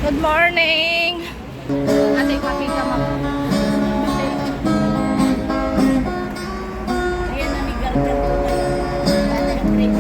Good morning! Ate, pakita mo. Ayan na, may gargan po kayo. Dati ang grade.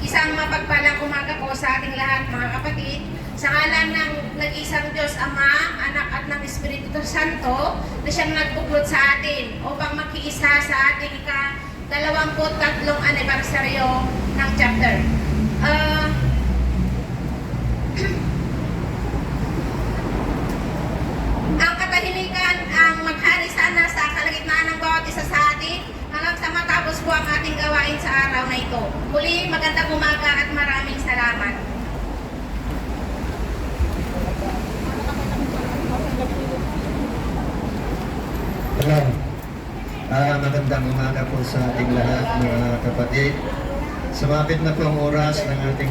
Isang mapagpalang umaga po sa ating lahat, mga kapatid. Sa ngalan ng nag-isang Diyos Ama, Anak at ng Espiritu Santo na siyang nagbuklod sa atin upang makiisa sa ating ika-23 anibersaryo ng chapter. Ang katahimikan ang maghari sana sa kalagitnaan ng bawat isa sa atin hanggang sa matapos po ang ating gawain sa araw na ito. Muli, magandang umaga at maraming salamat. Hello. Magandang umaga po sa ating lahat, mga kapatid. Sumapit na po ang oras ng ating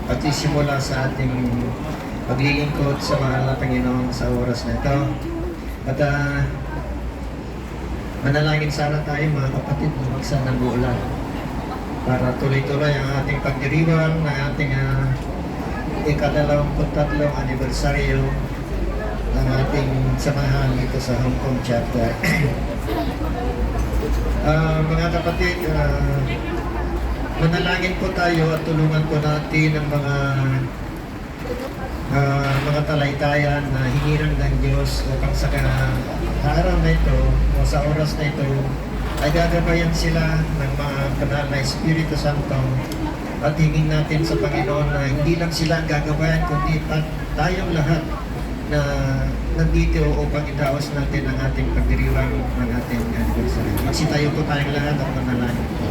pagsisimula sa ating paglilingkod sa mahal na Panginoon sa oras na ito. At manalangin sana tayo, mga kapatid, na magsa ng buulan para tuloy-tuloy ang ating pagdiriwang ng ating ika-23 anibersaryo ng ating samahan dito sa Hong Kong chapter. Mga kapatid, manalangin po tayo at tulungan po natin ang mga talaytayan na hiniran ng Diyos upang sa araw na ito o sa oras na ito ay gagabayan sila ng mga banal na Espiritu Santo at hingin natin sa Panginoon na hindi lang sila ang gagabayan kundi tayong lahat na nandito upang itaos natin ang ating pagdiriwang ng ating anniversary. Magsitayo po tayong lahat at manalangin po.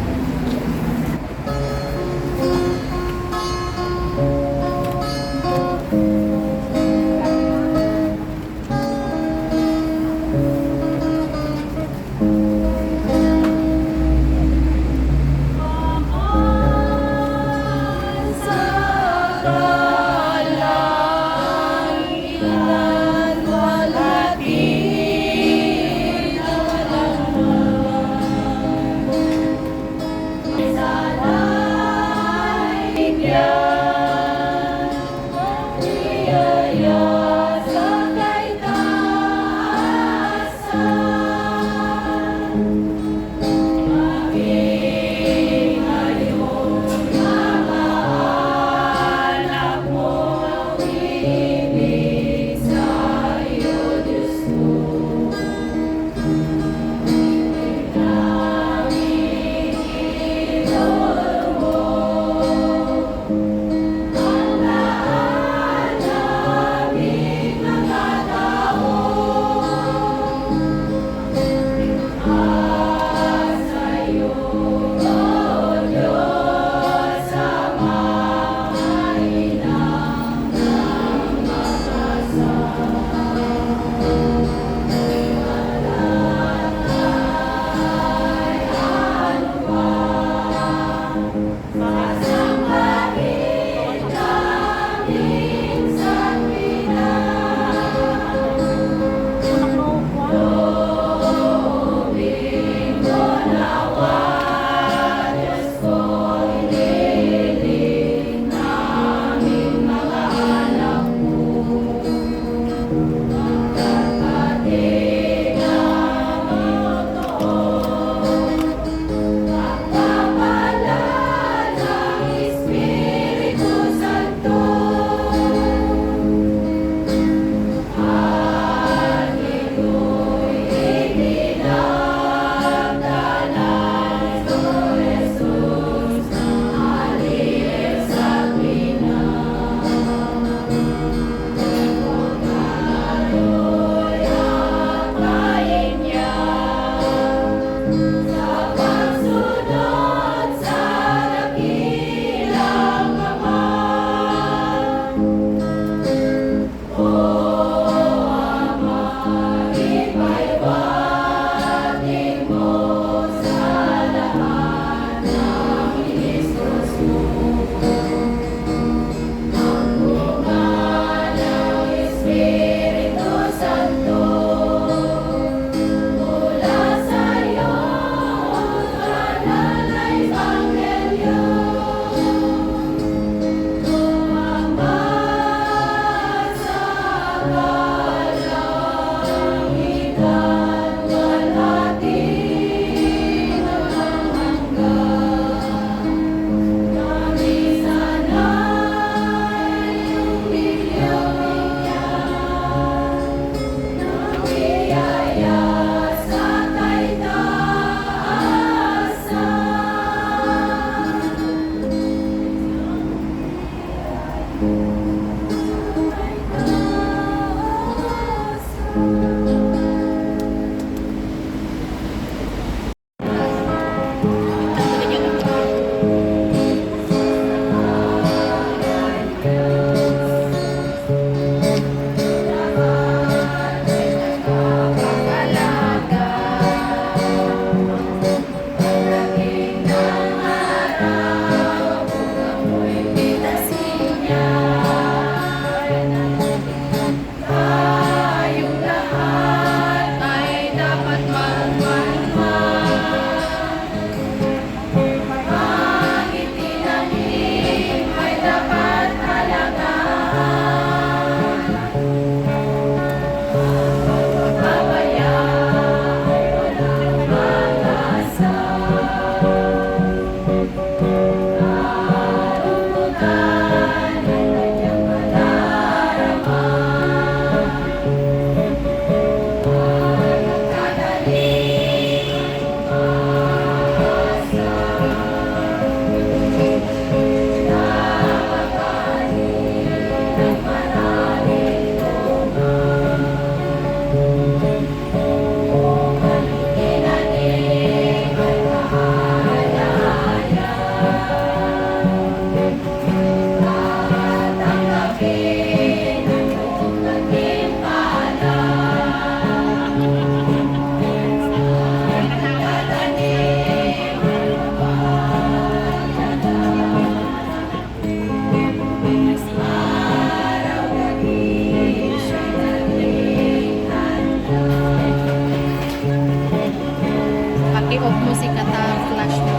off mo si kata flash mo.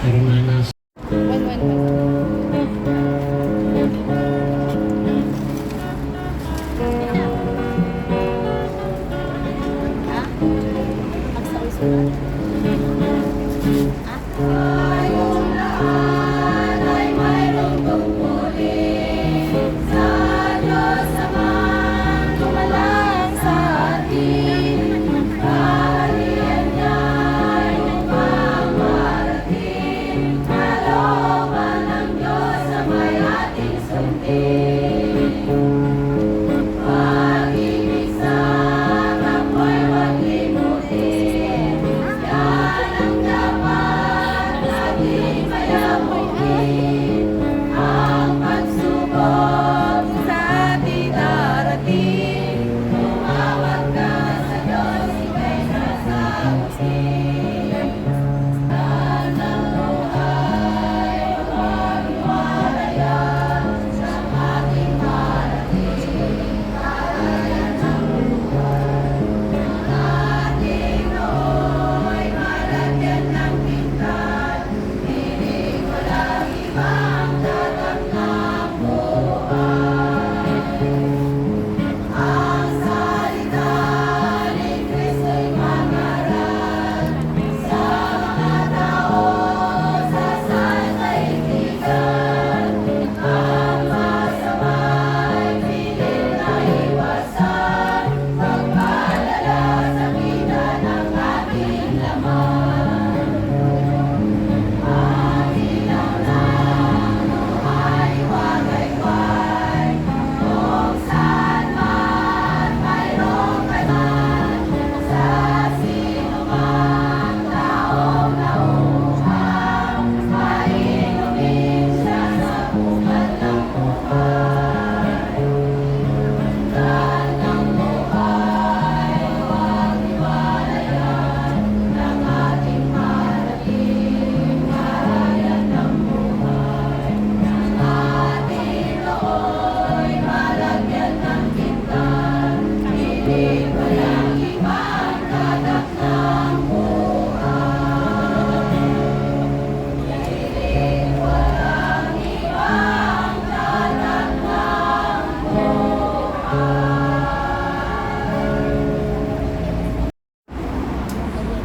Hermanas.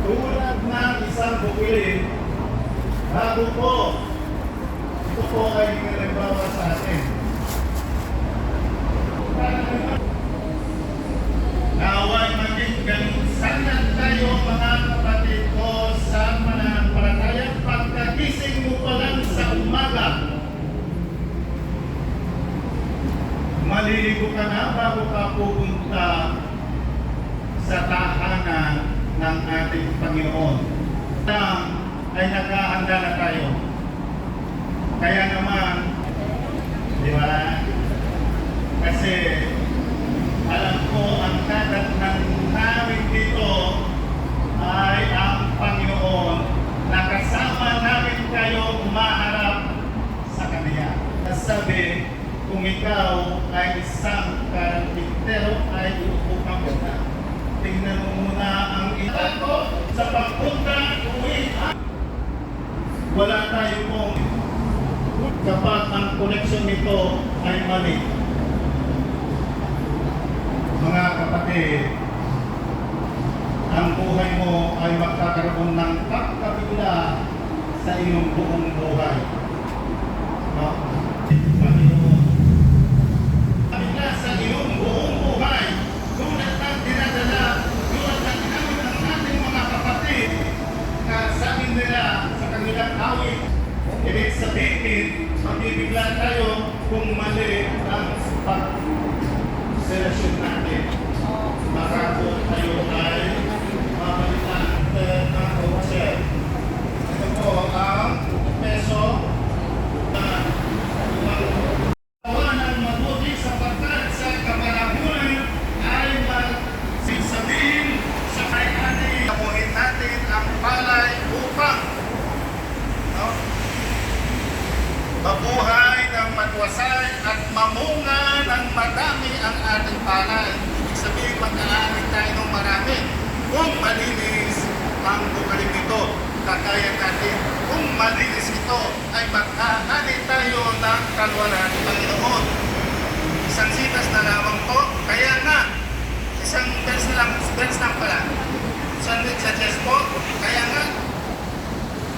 Tulad ng isang bukilin, bago po, ito po ay halimbawa sa atin. Naway maging ganun sana tayo mga kapatid ko sa mananampalataya pagkagising mo pa lang sa umaga. Maliligo ka na bago ka pupunta sa tahanan ng ating Panginoon. Ay naghahanda na tayo. Kaya naman, di ba? Kasi alam ko ang tadatnan namin dito ay ang Panginoon na kasama namin kayo umaharap sa Kanya. Nasabi, kung ikaw ay isang karpintero ay uupo kang ganda. Tingnan mo muna ang ilan ko sa pagpunta uwi. Wala tayo pong kapag ang connection nito ay mali. Mga kapatid, ang buhay mo ay magkakaroon ng pagkabigla sa iyong buong buhay. Pagkabigla sa iyong buong buhay, tulad ng dinadala na lamang po. Kaya nga, isang verse lang pala. Sa po, kaya nga,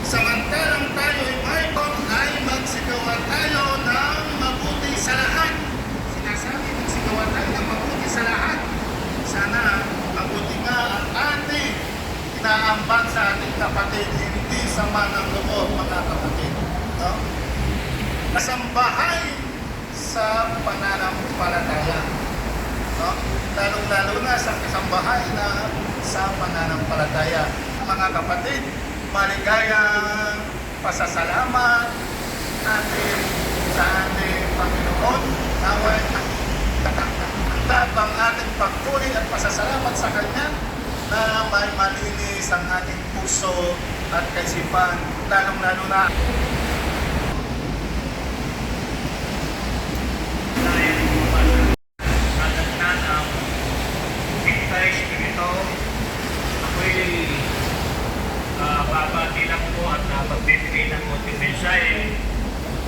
samantalang tayo ay magsigawa tayo ng mabuti sa lahat. Sinasabi, magsigawa tayo ng mabuti sa lahat. Sana mabuti nga ang ating inaambag sa ating kapatid, hindi sama ng loob, mga kapatid. No? Nasambahay sa pananampalataya. No? Lalong-lalo na sa kasambahay na sa pananampalataya. Mga kapatid, maligayang pasasalamat natin sa ating Panginoon. Naway ang ating pagpuri at pasasalamat sa Kanya na may malinis ang ating puso at kaisipan, lalong-lalo na babati lang po at pagbibigay ng konting mensahe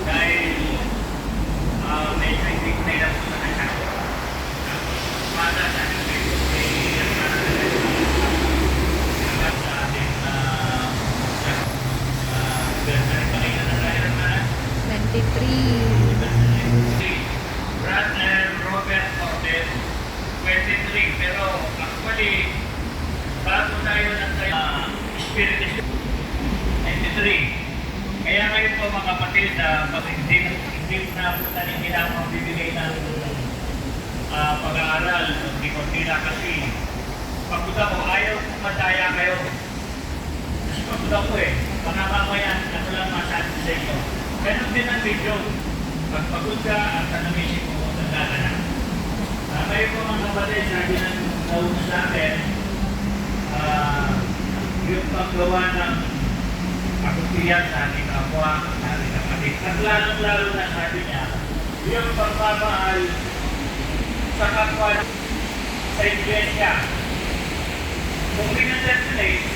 dahil medyo hindi ko na ilang po na nasyado. Para sa ating sa ating version pakinggan na tayo naman. 23. Brother Robert Ortiz, 23. Pero actually, bago tayo ng Spirit 93. Kaya ngayon po mga kapatid, pag hindi na po tayo kailangan magbibigay ng pag-aaral, hindi na kasi pagod ako, ayaw kong madaya kayo. Kasi pagod ako mga mamaya, ano lang masabi sa inyo. Ganun din ang video. Pag pagod ka, at tanamisip mo, tanda ka na. Ngayon po mga kapatid, sabi ng nauna sa akin, yung paggawa ng pagkukuyan sa ating kapwa, sa ating kapatid. At lalong-lalo na sabi niya, yung pagmamahal sa kapwa sa iglesia. Kung minandatunate,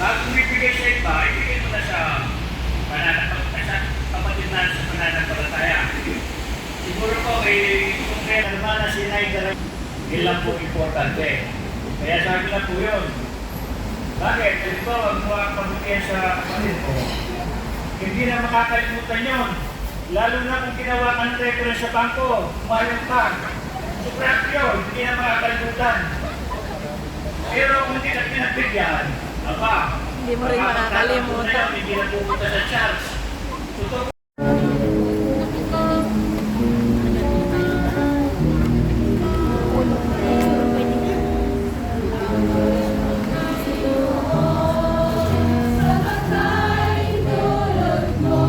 bago bibigay sa iba, ibigay mo na sa kapatid na sa pananampalataya. Siguro po kung kaya naman na sinay galang, ilang po importante. Kaya sabi na po yun. Bakit? Ito, ang mga pamilya sa kapatid ko, hindi na makakalimutan yun. Lalo na kung ginawa ka ng reference sa bangko, umayong ka. Sobrang yun, hindi na makakalimutan. Pero kung hindi na pinagbigyan, Hindi mo rin makakalimutan. Hindi na pupunta sa charge. Totoo. Salamat po.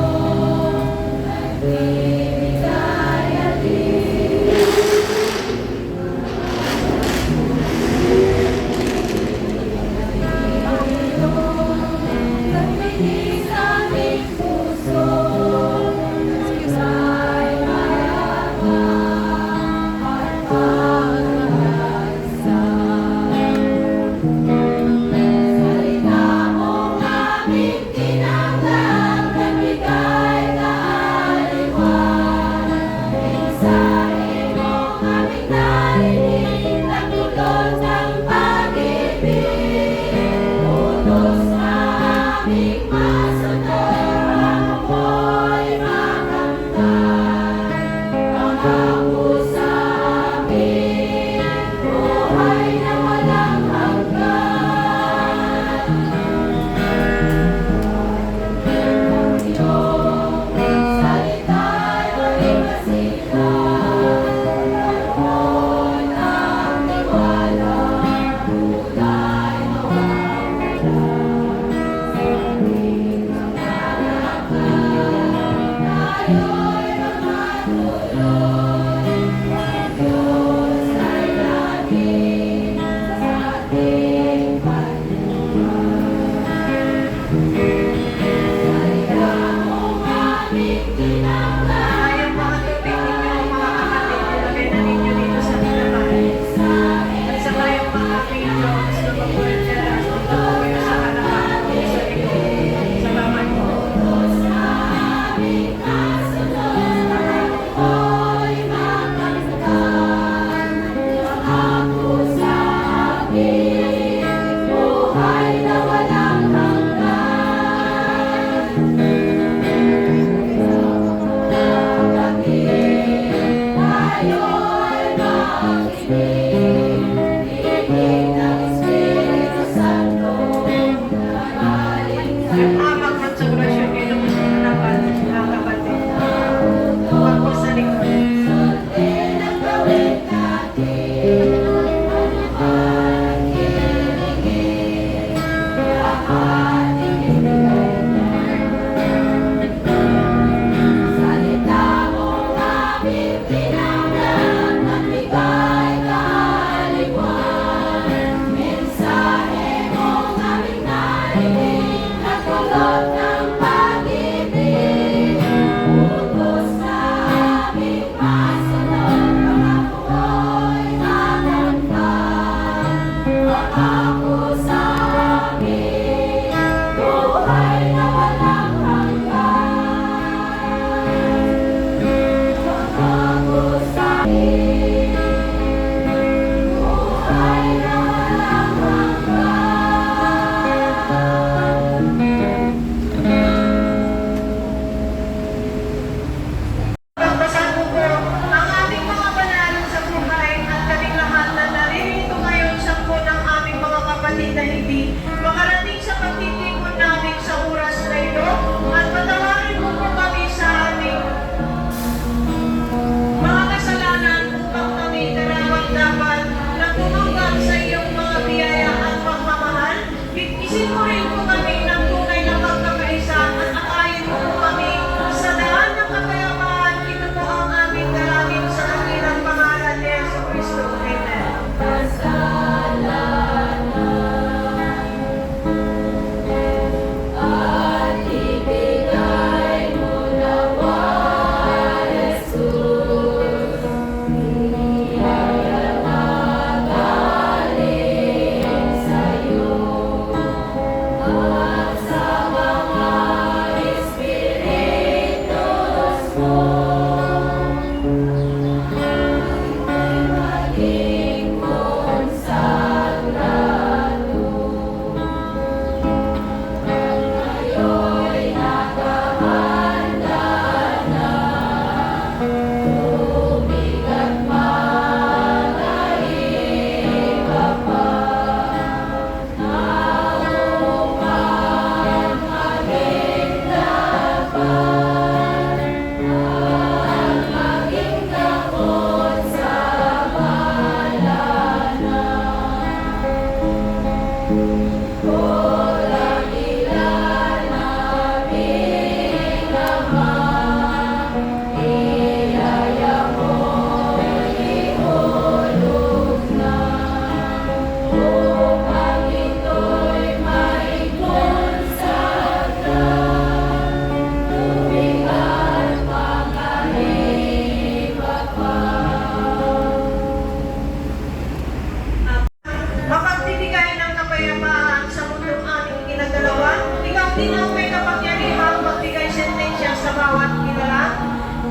Pagbasan mo po ang aming mga panalo sa buhay at kaming lahat na naririto ngayon sa po ng aming mga kapatid na hindi makarating sa pagtitikon namin sa oras na ito at patawarin mo po kami sa aming mga kasalanan upang kami karapat-dapat na tumanggap sa iyong mga biyaya at pagmamahal. Bigkisin mo rin po kami ng tunay na pagkakaisa at akayin mo po kami sa daan ng kapayapaan. Ito po ang aming dalangin sa dakilang pangalan ni Yesu Cristo. Amen. Mapagbibigay ng kapayapaan sa mundong aming ginagalawan. Ikaw din ang may kapangyarihang magbigay sentensya sa bawat kilala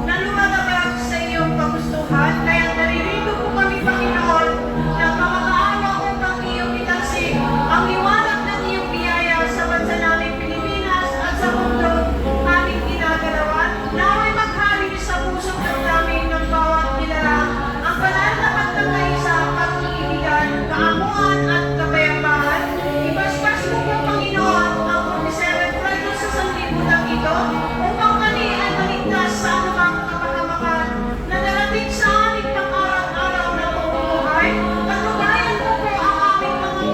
na lumalabag sa iyong kagustuhan. Kaya naririto po kami, Panginoon, na pamamaawa upang iyong italsik ang liwanag ng iyong biyaya sa bansa namin Pilipinas at sa mundo aming ginagalawan. Naway maghari sa pusong damdamin ng bawat kilala ang banal na pagkakaisa, pag-iibigan, kaamuan at kapayapaan. Ibasbas mo po, Panginoon, ang 47 proyekto sa sanlibutan ito upang kami ay maligtas sa anumang kapahamakan na darating sa aming pang-araw-araw na pamumuhay. Patnubayan mo po ang aming mga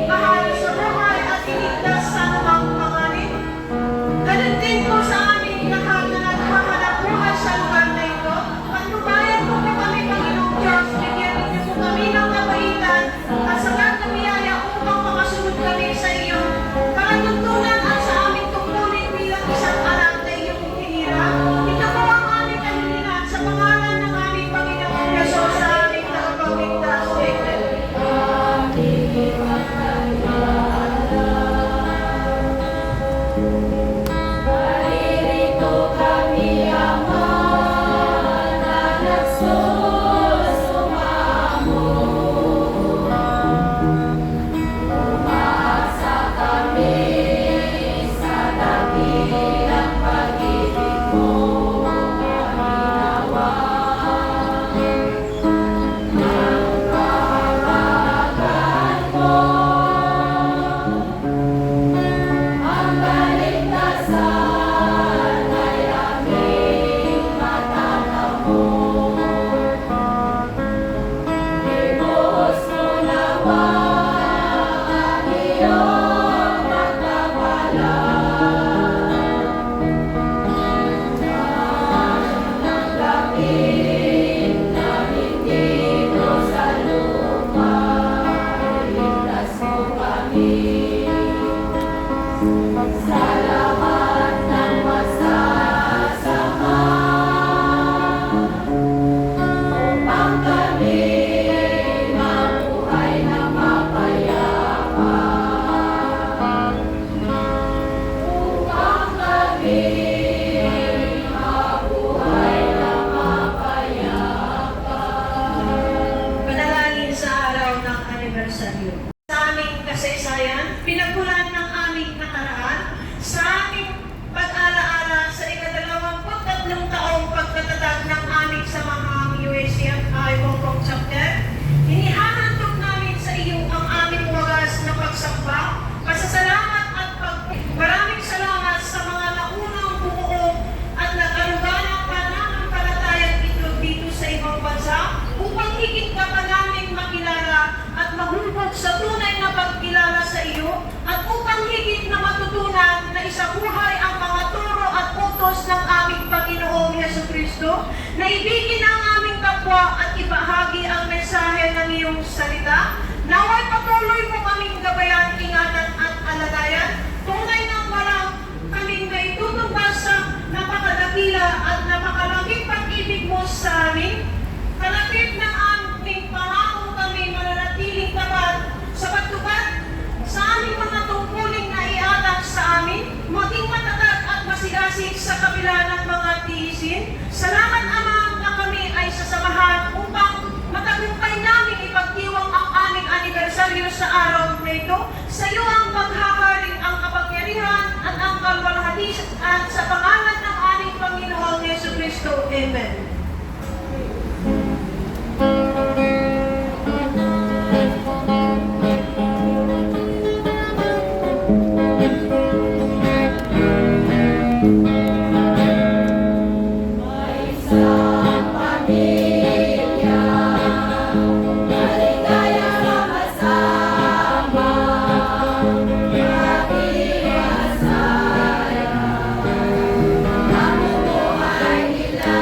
mahal sa buhay at iligtas sa anumang panganib. Ganun din po sa aming lahat na naghahanap buhay sa lugar na ito. Patnubayan mo po kami, Panginoong Diyos. Bigyan niyo po kami ng kabaitan at sagat na biyaya upang makasunod kami sa iyong palatuntunan at sa aming tungkulin bilang isang anak na iyong itinira. Ito po ang aming kahilingan sa pangalan ng aming Panginoong Yesus sa aming nakapagligtas. Amen. Upang kami mabuhay na mapayapa. kasaysayan, pinagmulan ng aming nakaraan, sa aming pag-alaala sa 23 taong pagtatatag ng aming samahang UACFI Hong Kong chapter. Inihahandog namin sa iyo ang aming wagas na pagsamba, pasasalamat at maraming salamat sa mga naunang bumuo at nag-aruga ng pananampalatayang ito dito sa ibang bansa upang higit ka pa namin makilala at mahubog sa tunay na pagkilala sa iyo at upang higit na matutunan na isabuhay ang mga turo at utos ng aming Panginoong Jesucristo, na ibigin ang aming kapwa at ibahagi ang mensahe ng iyong salita. Naway patuloy mo kaming gabayan, ingatan at alagayan, tunay ng walang kaming naitutubas sa napakadakila at napakalaging pag-ibig mo sa amin. Kalapit ng aming pangako kami mananatiling tapat sa pagtupad sa aming mga tungkuling na iatak sa amin, maging matatag at masigasig sa kabila ng mga tiisin. Salamat Ama na kami ay sasamahan upang matagumpay namin ipagdiwang ang aming anibersaryo sa araw na ito. Sa iyo ang maghaharing ang kapangyarihan at ang kalwalhatian at sa pangalan ng aming Panginoong Jesucristo. Amen. Ang buhay nila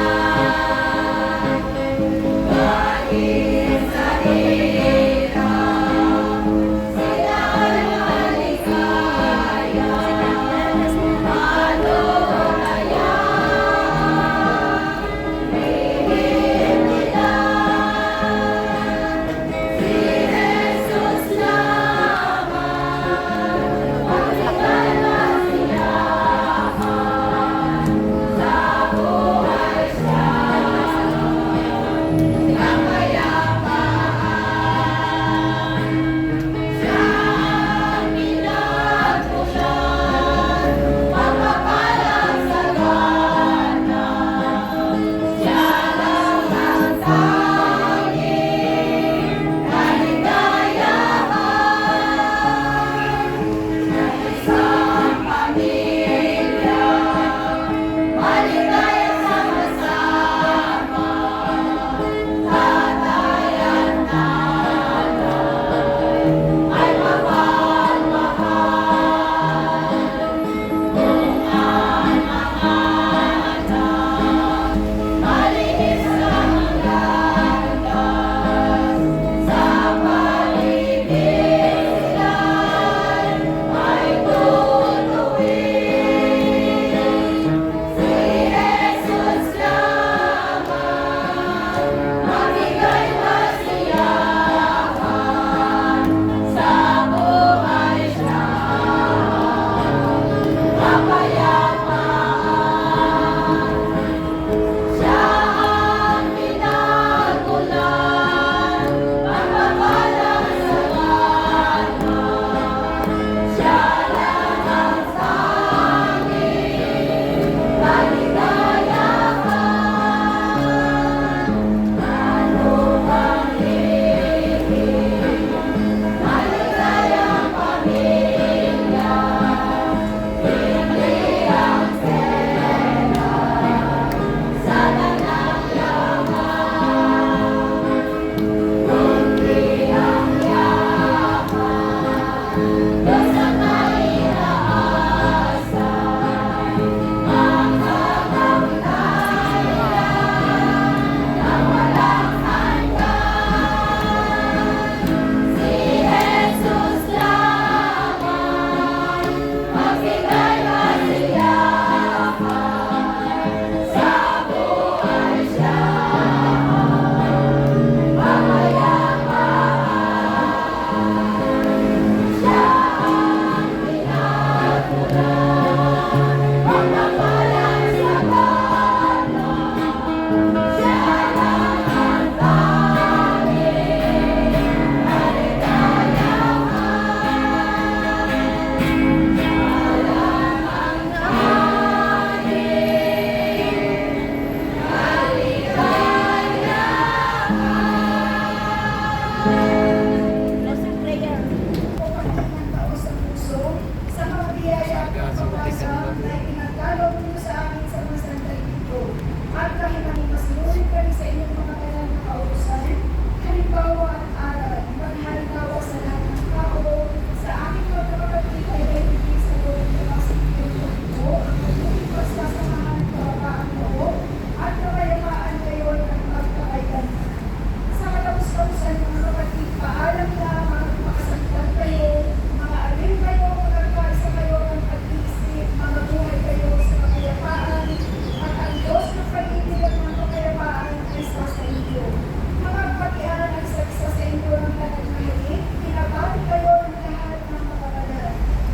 Ngunit, pinabati kayo ng lahat ng mga banal.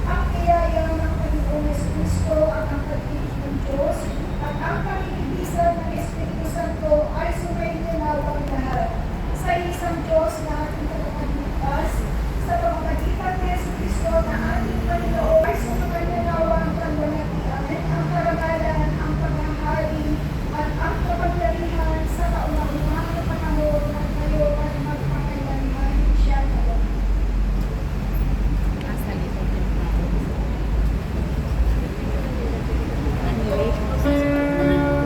Ang biyaya ng Panginoong Kristo at ang pag-ibig ng Diyos at ang pag-ibisan ng Espiritu Santo ay sumainyo nawang lahat. Sa isang Diyos na ating tagapagligtas, sa pamamagitan ni Yesu Kristo na ating Panginoon ay sumainyo nawang pagwalatian, ang karangalan, ang paghahari, at ang kapangyarihan sa kaunang-unahang na panahon at ngayon at magpakailanman siya naman. Nasa likod ng tao. Ano eh?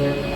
Amen.